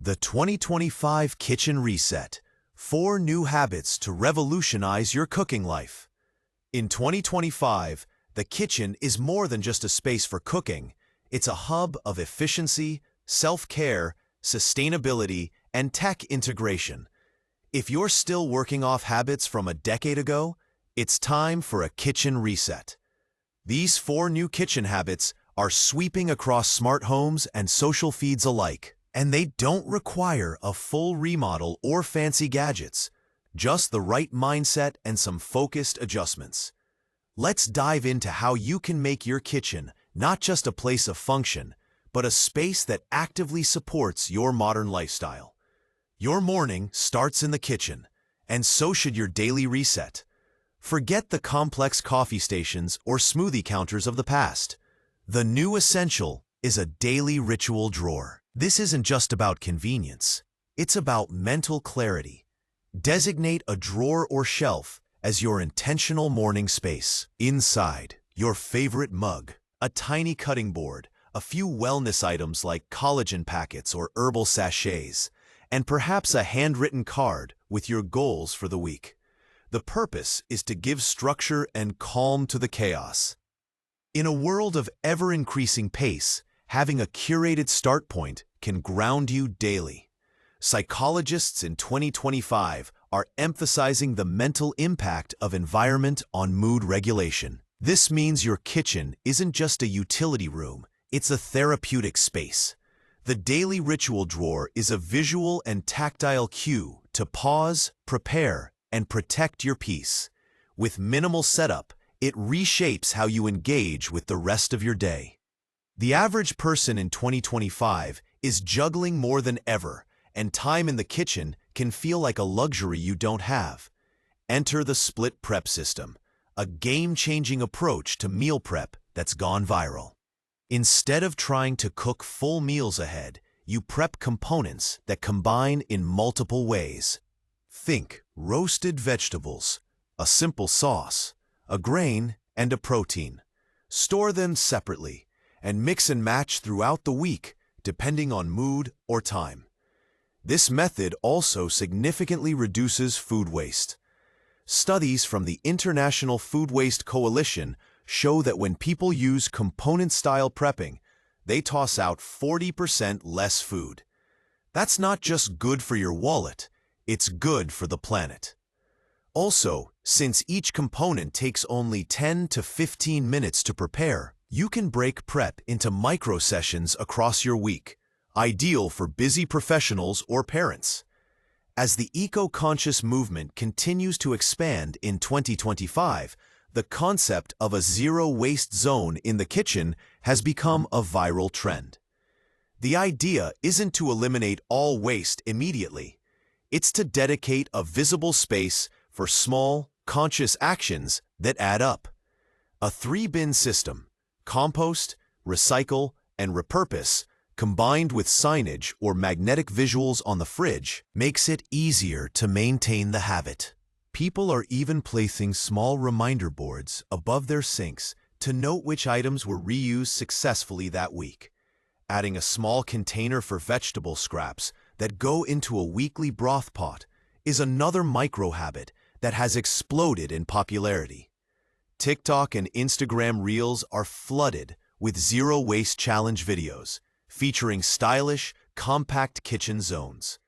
The 2025 Kitchen Reset: 4 New Habits to Revolutionize Your Cooking Life. In 2025, the kitchen is more than just a space for cooking. It's a hub of efficiency, self-care, sustainability, and tech integration. If you're still working off habits from a decade ago, it's time for a kitchen reset. These 4 new kitchen habits are sweeping across smart homes and social feeds alike. And they don't require a full remodel or fancy gadgets, just the right mindset and some focused adjustments. Let's dive into how you can make your kitchen not just a place of function, but a space that actively supports your modern lifestyle. Your morning starts in the kitchen, and so should your daily reset. Forget the complex coffee stations or smoothie counters of the past. The new essential is a daily ritual drawer. This isn't just about convenience, it's about mental clarity. Designate a drawer or shelf as your intentional morning space. Inside, your favorite mug, a tiny cutting board, a few wellness items like collagen packets or herbal sachets, and perhaps a handwritten card with your goals for the week. The purpose is to give structure and calm to the chaos. In a world of ever-increasing pace, having a curated start point can ground you daily. Psychologists in 2025 are emphasizing the mental impact of environment on mood regulation. This means your kitchen isn't just a utility room, it's a therapeutic space. The daily ritual drawer is a visual and tactile cue to pause, prepare, and protect your peace. With minimal setup, it reshapes how you engage with the rest of your day. The average person in 2025 is juggling more than ever, and time in the kitchen can feel like a luxury you don't have. Enter the split prep system, a game-changing approach to meal prep that's gone viral. Instead of trying to cook full meals ahead, you prep components that combine in multiple ways. Think roasted vegetables, a simple sauce, a grain, and a protein. Store them separately and mix and match throughout the week, depending on mood or time. This method also significantly reduces food waste. Studies from the International Food Waste Coalition show that when people use component-style prepping, they toss out 40% less food. That's not just good for your wallet, it's good for the planet. Also, since each component takes only 10 to 15 minutes to prepare, you can break prep into micro-sessions across your week, ideal for busy professionals or parents. As the eco-conscious movement continues to expand in 2025, the concept of a zero-waste zone in the kitchen has become a viral trend. The idea isn't to eliminate all waste immediately. It's to dedicate a visible space for small, conscious actions that add up. A 3-bin system, compost, recycle, and repurpose, combined with signage or magnetic visuals on the fridge, makes it easier to maintain the habit. People are even placing small reminder boards above their sinks to note which items were reused successfully that week. Adding a small container for vegetable scraps that go into a weekly broth pot is another micro-habit that has exploded in popularity. TikTok and Instagram Reels are flooded with zero-waste challenge videos, featuring stylish, compact kitchen zones.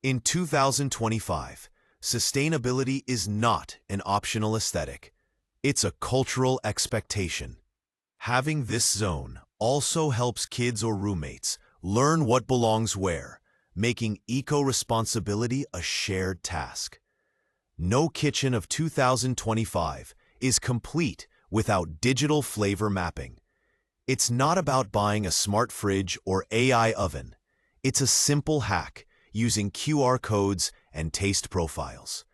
In 2025, sustainability is not an optional aesthetic. It's a cultural expectation. Having this zone also helps kids or roommates learn what belongs where, making eco-responsibility a shared task. No kitchen of 2025 is complete without digital flavor mapping. It's not about buying a smart fridge or AI oven. It's a simple hack using QR codes and taste profiles.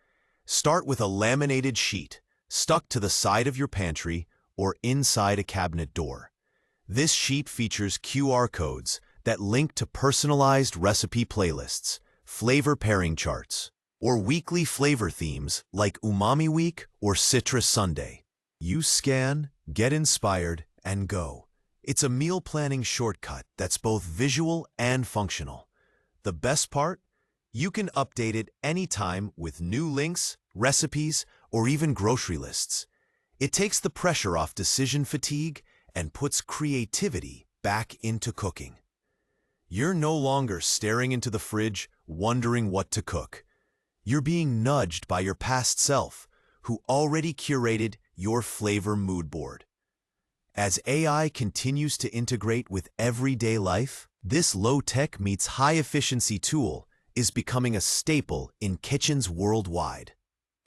Start with a laminated sheet stuck to the side of your pantry or inside a cabinet door. This sheet features QR codes that link to personalized recipe playlists, flavor pairing charts, or weekly flavor themes like Umami Week or Citrus Sunday. You scan, get inspired, and go. It's a meal planning shortcut that's both visual and functional. The best part? You can update it anytime with new links, recipes, or even grocery lists. It takes the pressure off decision fatigue and puts creativity back into cooking. You're no longer staring into the fridge, wondering what to cook. You're being nudged by your past self, who already curated your flavor mood board. As AI continues to integrate with everyday life, this low-tech meets high-efficiency tool is becoming a staple in kitchens worldwide.